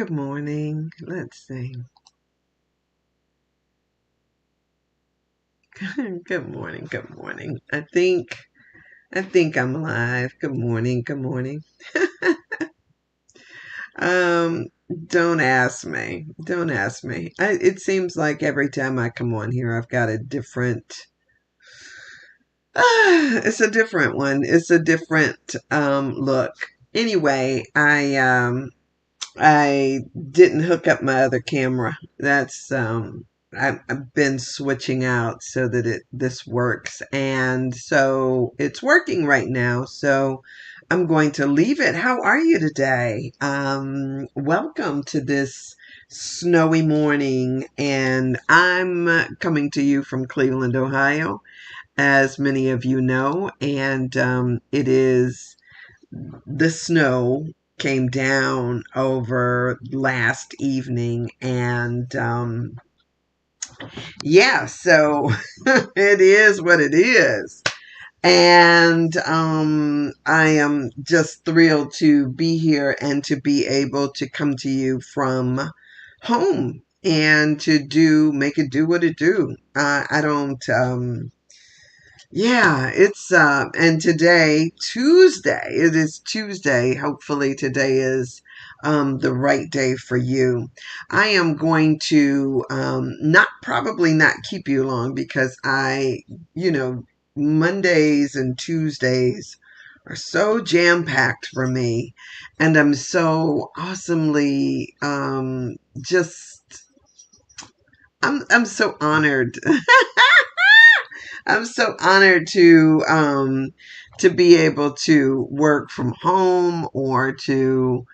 Good morning. Let's see. Good morning. Good morning. I think I'm alive. Good morning. Good morning. Um, don't ask me. Don't ask me. It seems like every time I come on here, I've got a different. It's a different one. It's a different look. Anyway, I didn't hook up my other camera. I've been switching out so that this works, and so it's working right now. So I'm going to leave it. How are you today? Welcome to this snowy morning, and I'm coming to you from Cleveland, Ohio, as many of you know, and it is the snow came down over last evening, and yeah, so it is what it is. And I am just thrilled to be here and to be able to come to you from home and to make it do what it do. I don't Yeah, it's and today, Tuesday, it is Tuesday. Hopefully today is the right day for you. I am going to not probably not keep you long because you know, Mondays and Tuesdays are so jam-packed for me, and I'm so awesomely just I'm so honored. I'm so honored to be able to work from home or to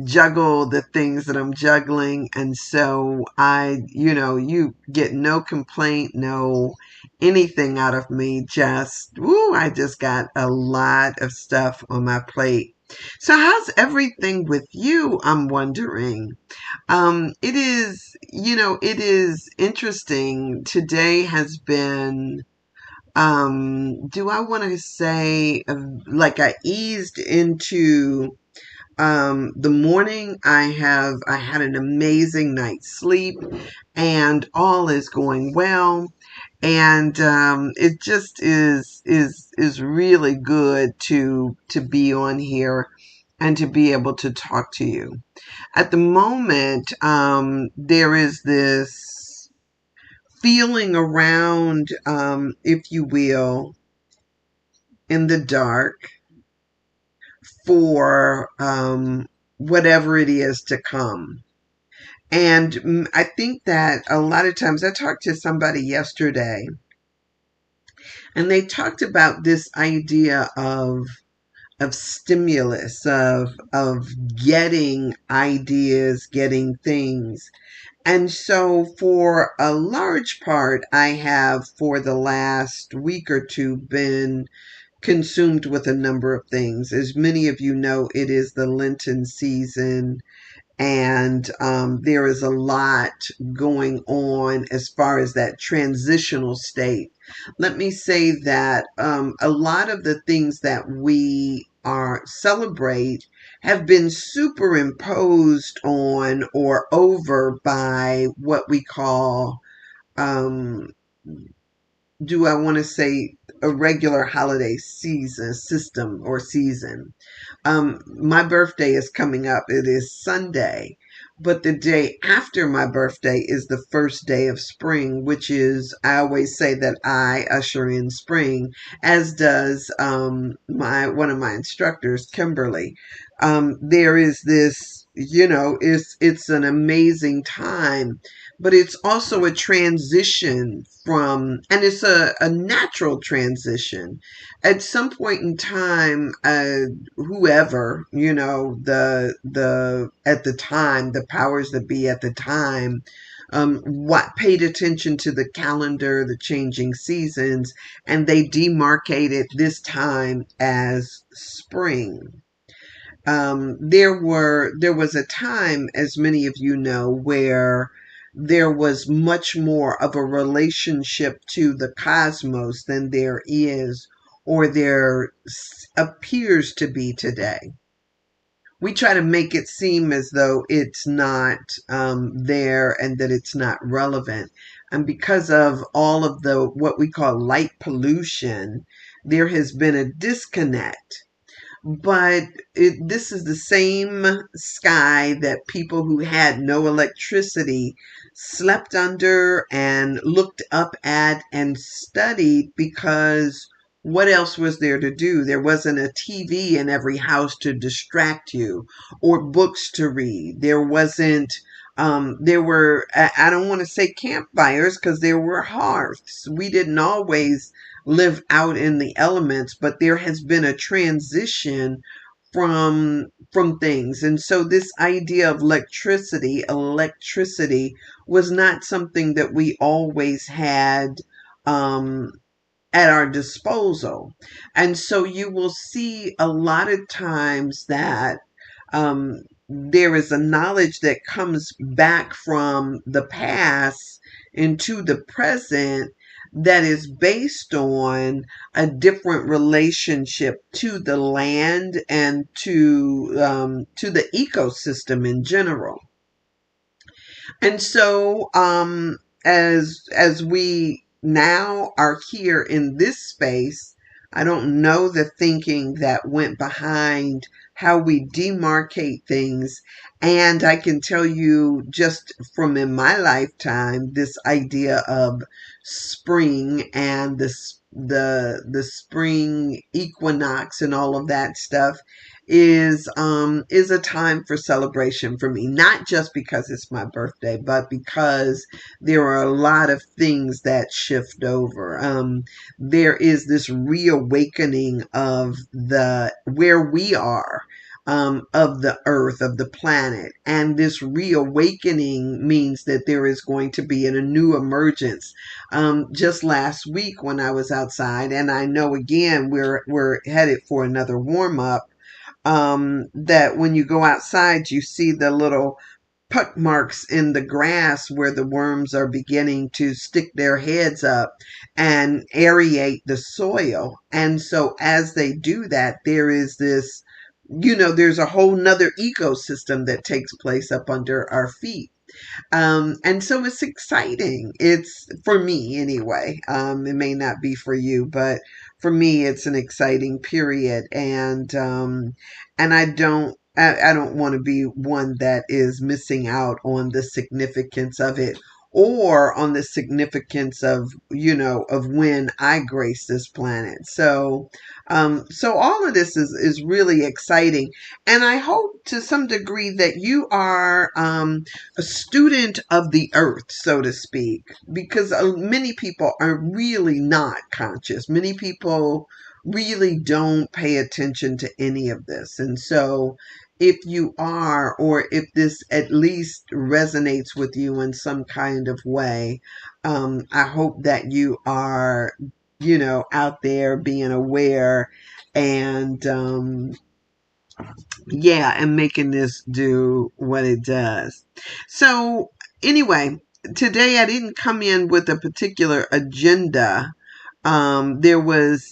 juggle the things that I'm juggling. And so you get no complaint, no anything out of me. I just got a lot of stuff on my plate. So how's everything with you? I'm wondering. It is interesting. Today has been, do I want to say, like I eased into, the morning. I had an amazing night's sleep and all is going well. And, it just is really good to be on here and to be able to talk to you. At the moment, there is this feeling around, if you will, in the dark for whatever it is to come. And I think that a lot of times I talked to somebody yesterday and they talked about this idea of stimulus, of getting ideas, getting things. And so, for a large part, I have for the last week or two been consumed with a number of things. As many of you know, it is the Lenten season, and there is a lot going on as far as that transitional state. Let me say that a lot of the things that we are celebrate have been superimposed on or over by what we call, um, do I want to say, a regular holiday season system or season. My birthday is coming up. It is Sunday, but the day after my birthday is the first day of spring, which is, I always say that I usher in spring, as does my one of my instructors, Kimberly. There is this, it's an amazing time, but it's also a transition and it's a natural transition. At some point in time, whoever, at the time, the powers that be at the time, what paid attention to the calendar, the changing seasons, and they demarcated this time as spring. There was a time, as many of you know, where there was much more of a relationship to the cosmos than there is or there appears to be today. we try to make it seem as though it's not there and that it's not relevant. And because of all of the what we call light pollution, there has been a disconnect. But this is the same sky that people who had no electricity slept under and looked up at and studied, because what else was there to do? There wasn't a TV in every house to distract you or books to read. There wasn't, there were, I don't want to say campfires because there were hearths. We didn't always live out in the elements, but there has been a transition from things. And so this idea of electricity was not something that we always had um at our disposal. And so you will see a lot of times that there is a knowledge that comes back from the past into the present that is based on a different relationship to the land and to the ecosystem in general. And so, as we now are here in this space, I don't know the thinking that went behind how we demarcate things. And I can tell you just from in my lifetime, this idea of spring and the spring equinox and all of that stuff is a time for celebration for me, not just because it's my birthday, but because there are a lot of things that shift over. There is this reawakening of the where we are, of the earth, of the planet. And this reawakening means that there is going to be a new emergence. Just last week when I was outside, and I know again we're headed for another warm up, that when you go outside, you see the little puck marks in the grass where the worms are beginning to stick their heads up and aerate the soil. And so as they do that, there is this, there's a whole nother ecosystem that takes place up under our feet. And so it's exciting. It's for me anyway. It may not be for you, but for me, it's an exciting period. And I don't want to be one that is missing out on the significance of it or on the significance of, of when I grace this planet. So all of this is really exciting. And I hope to some degree that you are, a student of the earth, so to speak, because many people are really not conscious. Many people really don't pay attention to any of this. And so if you are, or if this at least resonates with you in some kind of way, I hope that you are, out there being aware and, yeah, and making this do what it does. So anyway, today I didn't come in with a particular agenda. There's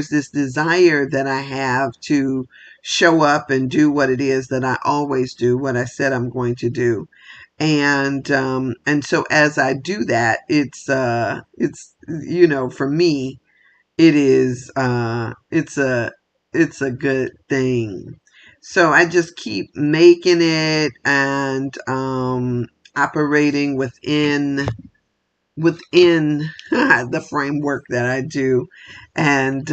this desire that I have to show up and do what it is that I always do, what I said I'm going to do. And so as I do that, for me, it's a good thing. So I just keep making it and operating within the framework that I do, and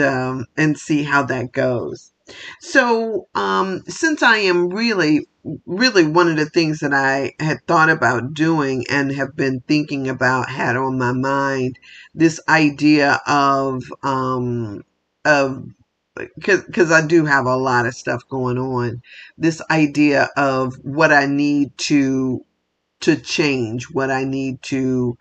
see how that goes. So since I am really one of the things that I had thought about doing and have been thinking about, had on my mind, this idea of because I do have a lot of stuff going on, this idea of what I need to change, what I need to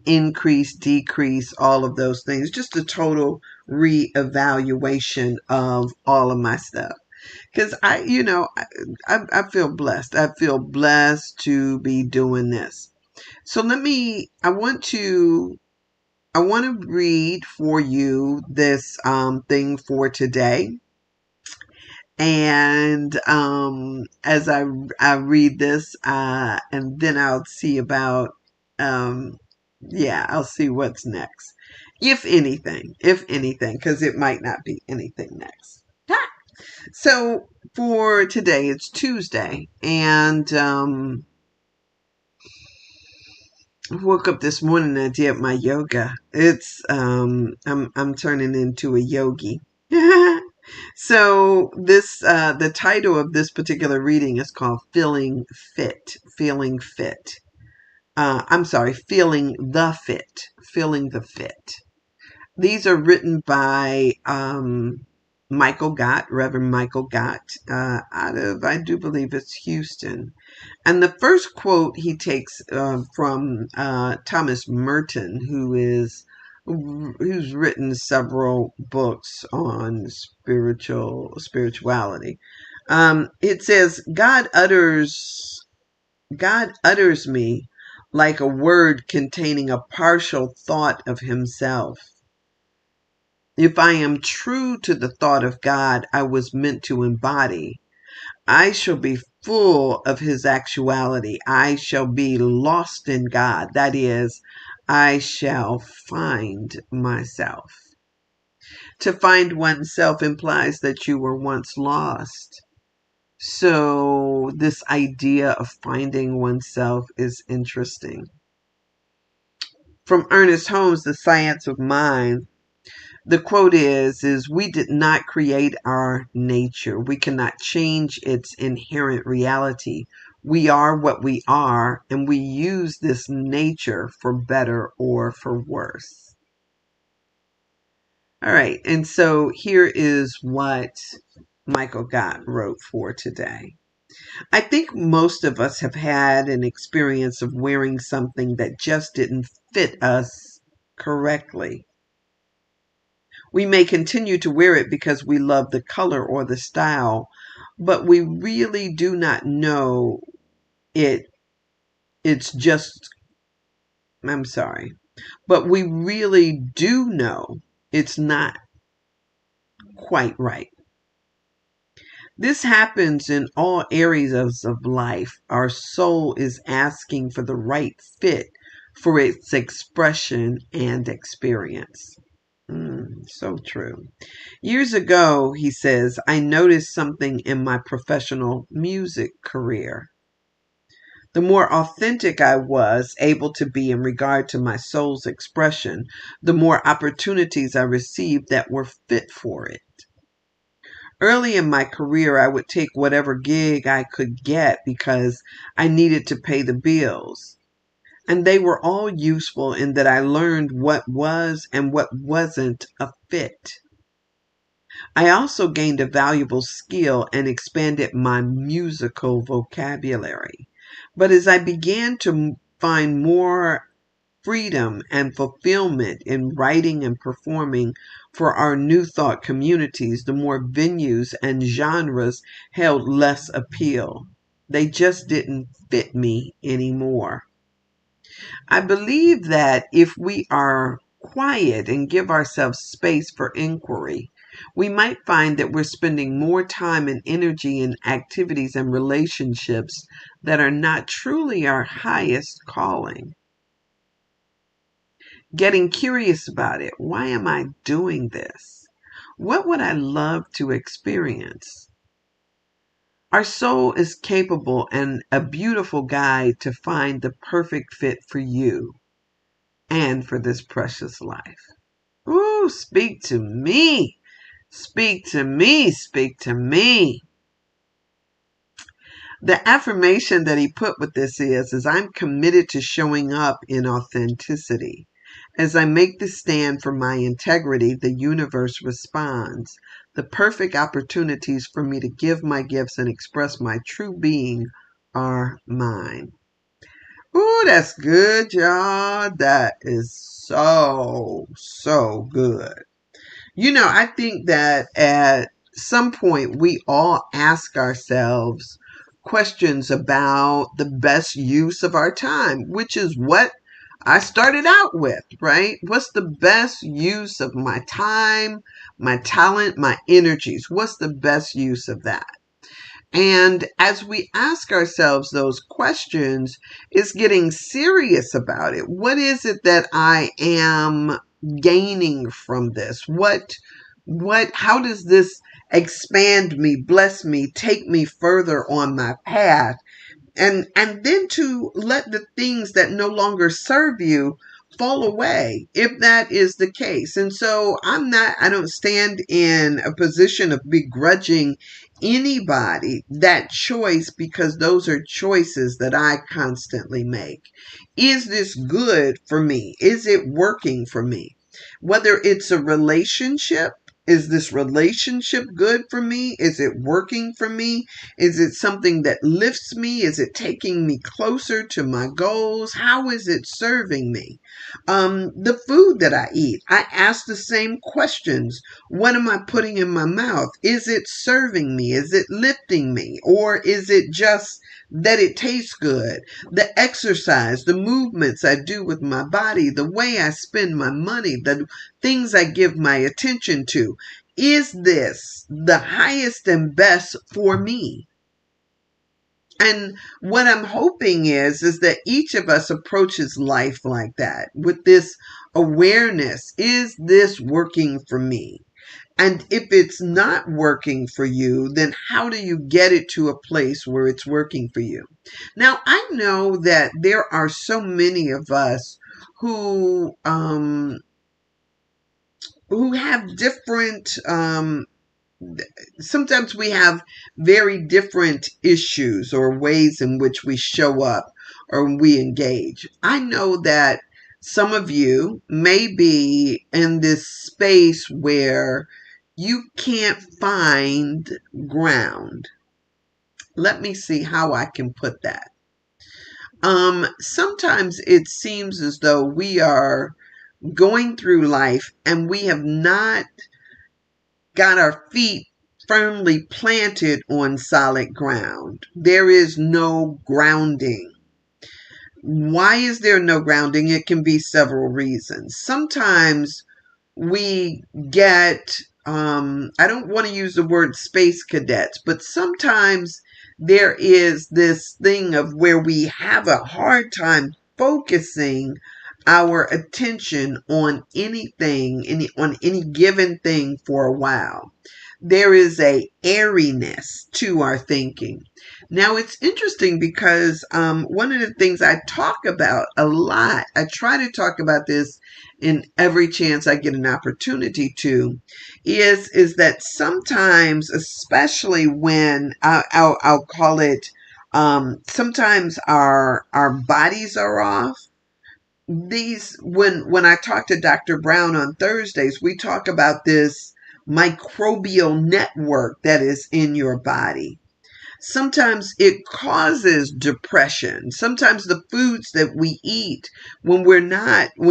increase, decrease, all of those things, just a total reevaluation of all of my stuff. Because I feel blessed. I feel blessed to be doing this. So I want to read for you this thing for today. And as I read this, and then I'll see about, um, yeah, I'll see what's next. If anything, because it might not be anything next. So for today, it's Tuesday, and I woke up this morning and I did my yoga. It's I'm turning into a yogi. So this the title of this particular reading is called Feeling Fit. Feeling Fit. I'm sorry, Feeling the Fit. Feeling the Fit. These are written by Michael Gott, Reverend Michael Gott, out of, I do believe it's Houston. And the first quote he takes from Thomas Merton, who's written several books on spirituality. It says, God utters me like a word containing a partial thought of himself. If I am true to the thought of God I was meant to embody, I shall be full of his actuality. I shall be lost in God. That is, I shall find myself. To find oneself implies that you were once lost. So this idea of finding oneself is interesting. From Ernest Holmes, The Science of Mind, the quote is we did not create our nature. We cannot change its inherent reality. We are what we are, and we use this nature for better or for worse. All right, and so here is what Michael Gott wrote for today. I think most of us have had an experience of wearing something that just didn't fit us correctly. We may continue to wear it because we love the color or the style, but we really do not know it. It's just, I'm sorry, but we really do know it's not quite right. This happens in all areas of life. Our soul is asking for the right fit for its expression and experience. So true. Years ago, he says, I noticed something in my professional music career. The more authentic I was able to be in regard to my soul's expression, the more opportunities I received that were fit for it. Early in my career, I would take whatever gig I could get because I needed to pay the bills. And they were all useful in that I learned what was and what wasn't a fit. I also gained a valuable skill and expanded my musical vocabulary. But as I began to find more freedom and fulfillment in writing and performing for our New Thought communities, the more venues and genres held less appeal. They just didn't fit me anymore. I believe that if we are quiet and give ourselves space for inquiry, we might find that we're spending more time and energy in activities and relationships that are not truly our highest calling. Getting curious about it. Why am I doing this? What would I love to experience? Our soul is capable and a beautiful guide to find the perfect fit for you and for this precious life. Ooh, speak to me. Speak to me. Speak to me. The affirmation that he put with this is I'm committed to showing up in authenticity. As I make the stand for my integrity, the universe responds. The perfect opportunities for me to give my gifts and express my true being are mine. Ooh, that's good, y'all. That is so good. I think that at some point we all ask ourselves questions about the best use of our time, which is what I started out with, right? What's the best use of my time, my talent, my energies? What's the best use of that? And as we ask ourselves those questions, it's getting serious about it. What is it that I am gaining from this? How does this expand me, bless me, take me further on my path? And then to let the things that no longer serve you fall away if that is the case. And so I don't stand in a position of begrudging anybody that choice, because those are choices that I constantly make. Is this good for me? Is it working for me? Whether it's a relationship, is this relationship good for me? Is it working for me? Is it something that lifts me? Is it taking me closer to my goals? How is it serving me? The food that I eat, I ask the same questions. What am I putting in my mouth? Is it serving me? Is it lifting me? Or is it just that it tastes good? The exercise, the movements I do with my body, the way I spend my money, the things I give my attention to. Is this the highest and best for me? And what I'm hoping is that each of us approaches life like that, with this awareness. Is this working for me? And if it's not working for you, then how do you get it to a place where it's working for you? Now, I know that there are so many of us who have different sometimes we have very different issues or ways in which we show up or we engage. I know that some of you may be in this space where you can't find ground. Let me see how I can put that. Sometimes it seems as though we are going through life and we have not got our feet firmly planted on solid ground. There is no grounding. Why is there no grounding? It can be several reasons. Sometimes we get, I don't want to use the word space cadets, but sometimes there is this thing of where we have a hard time focusing our attention on anything, on any given thing for a while. There is a airiness to our thinking. Now it's interesting because one of the things I talk about a lot, I try to talk about this in every chance I get an opportunity to, is that sometimes, especially when I'll call it, sometimes our bodies are off. These when I talk to Dr. Brown on Thursdays, we talk about this microbial network that is in your body. Sometimes it causes depression. Sometimes the foods that we eat when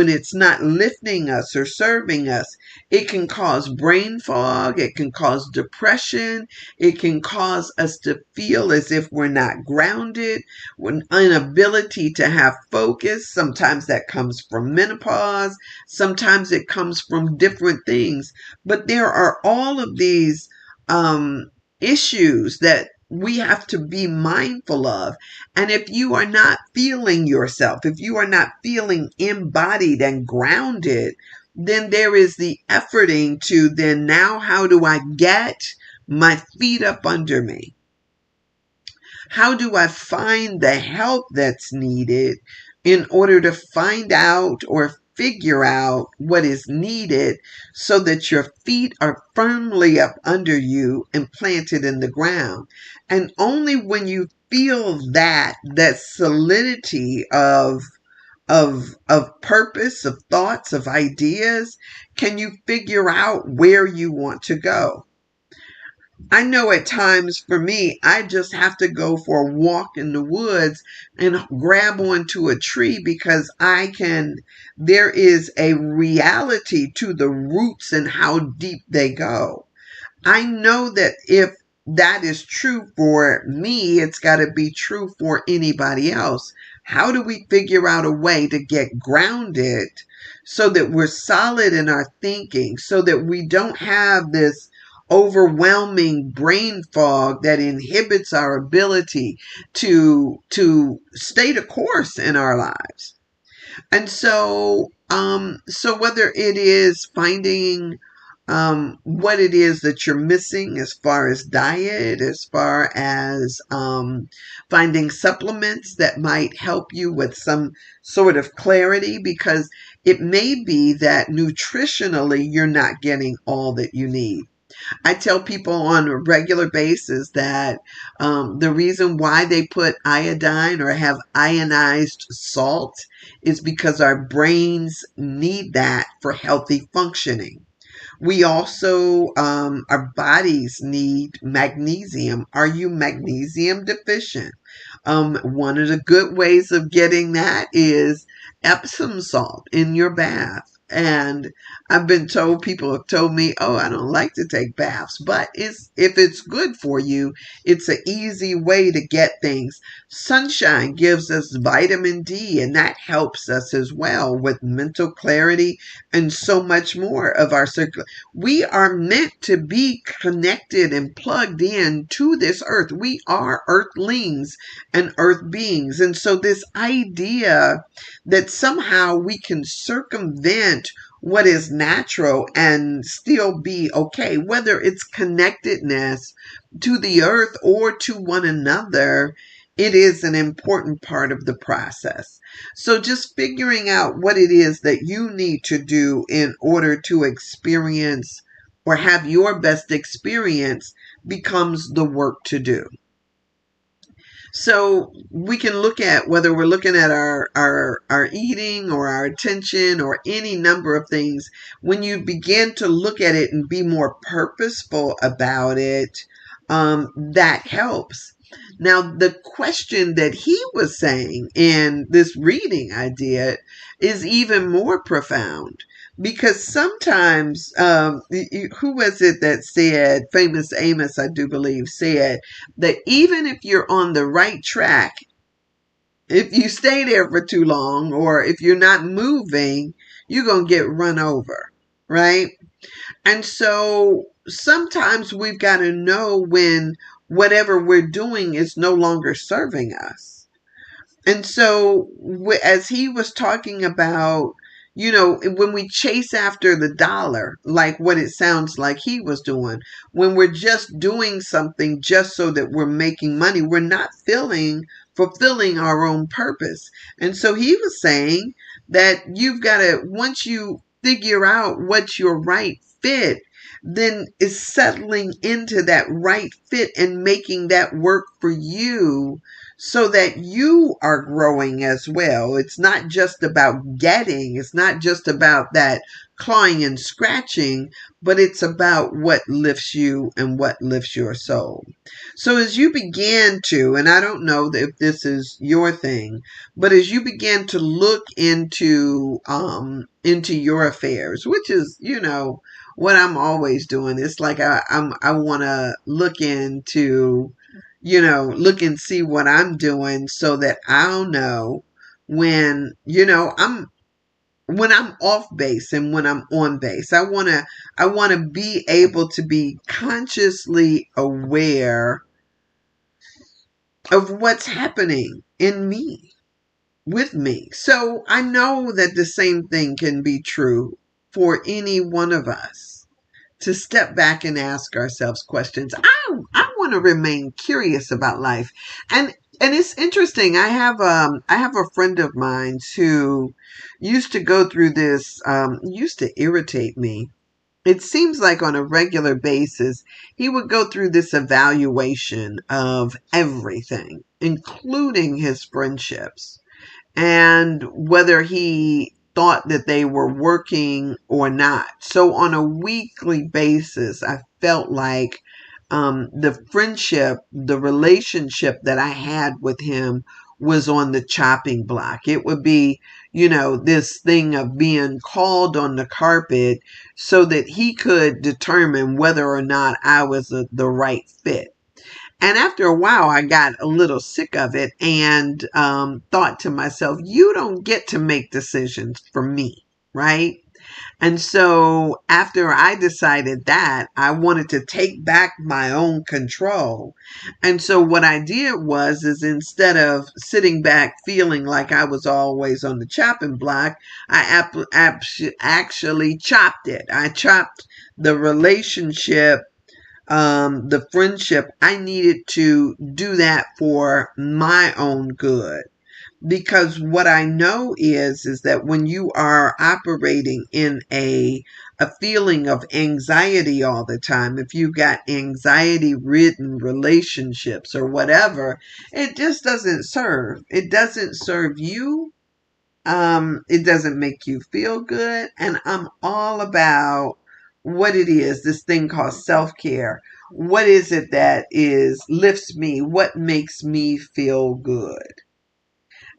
it's not lifting us or serving us, it can cause brain fog. It can cause depression. It can cause us to feel as if we're not grounded, an inability to have focus. Sometimes that comes from menopause. Sometimes it comes from different things. But there are all of these issues that we have to be mindful of. And if you are not feeling yourself, if you are not feeling embodied and grounded, then there is the efforting to then now how do I get my feet up under me? How do I find the help that's needed in order to find out or figure out what is needed so that your feet are firmly up under you and planted in the ground? And only when you feel that solidity of purpose, of thoughts, of ideas, can you figure out where you want to go. I know at times for me, I just have to go for a walk in the woods and grab onto a tree because there is a reality to the roots and how deep they go. I know that if that is true for me, it's got to be true for anybody else. How do we figure out a way to get grounded so that we're solid in our thinking, so that we don't have this overwhelming brain fog that inhibits our ability to stay the course in our lives? And so whether it is finding what it is that you're missing as far as diet, as far as finding supplements that might help you with some sort of clarity, because it may be that nutritionally you're not getting all that you need. I tell people on a regular basis that the reason why they put iodine or have ionized salt is because our brains need that for healthy functioning. We also, our bodies need magnesium. Are you magnesium deficient? One of the good ways of getting that is Epsom salt in your bath. And I've been told, people have told me, oh, I don't like to take baths, but if it's good for you, it's an easy way to get things. Sunshine gives us vitamin D, and that helps us as well with mental clarity and so much more of our circle. We are meant to be connected and plugged in to this earth. We are earthlings and earth beings. And so this idea that somehow we can circumvent what is natural and still be okay, whether it's connectedness to the earth or to one another, it is an important part of the process. So just figuring out what it is that you need to do in order to experience or have your best experience becomes the work to do. So we can look at whether we're looking at our eating or our attention or any number of things. When you begin to look at it and be more purposeful about it, that helps. Now, the question that he was saying in this reading I did is even more profound, because sometimes, who was it that said, famous Amos, I do believe, said that even if you're on the right track, if you stay there for too long or if you're not moving, you're going to get run over, right? And so sometimes we've got to know when whatever we're doing is no longer serving us. And so as he was talking about, when we chase after the dollar, like what it sounds like he was doing, when we're just doing something just so that we're making money, we're not fulfilling our own purpose. And so he was saying that you've got to, once you figure out what's your right fit, then is settling into that right fit and making that work for you so that you are growing as well. It's not just about getting, it's not just about that clawing and scratching, but it's about what lifts you and what lifts your soul. So as you begin to, and I don't know if this is your thing, but as you begin to look into your affairs, which is, what I'm always doing. It's like I want to look into, look and see what I'm doing so that I'll know when, when I'm off base and when I'm on base. I want to be able to be consciously aware of what's happening in me, with me. So I know that the same thing can be true for any one of us, to step back and ask ourselves questions. I want to remain curious about life. And it's interesting. I have a friend of mine who used to go through this, used to irritate me. It seems like on a regular basis, he would go through this evaluation of everything, including his friendships, and whether he thought that they were working or not. So on a weekly basis, I felt like the friendship, the relationship that I had with him was on the chopping block. It would be, this thing of being called on the carpet so that he could determine whether or not I was the right fit. And after a while, I got a little sick of it and thought to myself, you don't get to make decisions for me, right? And so after I decided that, I wanted to take back my own control. And so what I did was, is instead of sitting back feeling like I was always on the chopping block, actually chopped it. I chopped the relationship, the friendship. I needed to do that for my own good. Because what I know is that when you are operating in a feeling of anxiety all the time, if you've got anxiety ridden relationships or whatever, it just doesn't serve. It doesn't serve you. It doesn't make you feel good. And I'm all about what it is, this thing called self-care. What is it that lifts me? What makes me feel good?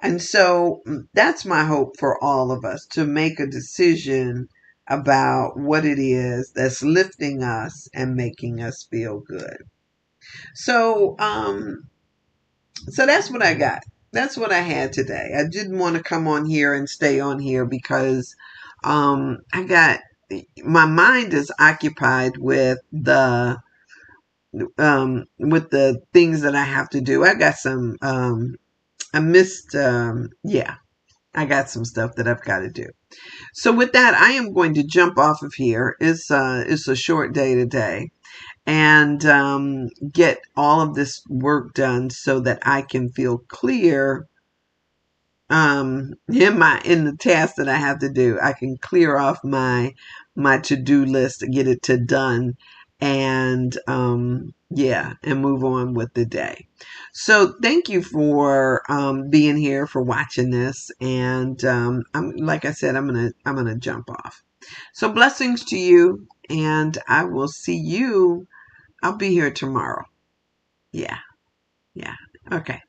And so that's my hope for all of us, to make a decision about what it is that's lifting us and making us feel good. So, so that's what I got. That's what I had today. I didn't want to come on here and stay on here because I got, my mind is occupied with the things that I have to do. I got some I missed yeah, I got some stuff that I've got to do. So with that, I am going to jump off of here. It's a short day today, and get all of this work done so that I can feel clear in the task that I have to do. I can clear off my to-do list to get it to done, and yeah, and move on with the day. So thank you for being here, for watching this, and I'm, like I said, I'm gonna jump off. So blessings to you, and I will see you. I'll be here tomorrow. Yeah, yeah. Okay.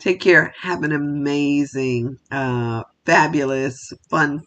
Take care. Have an amazing, fabulous, fun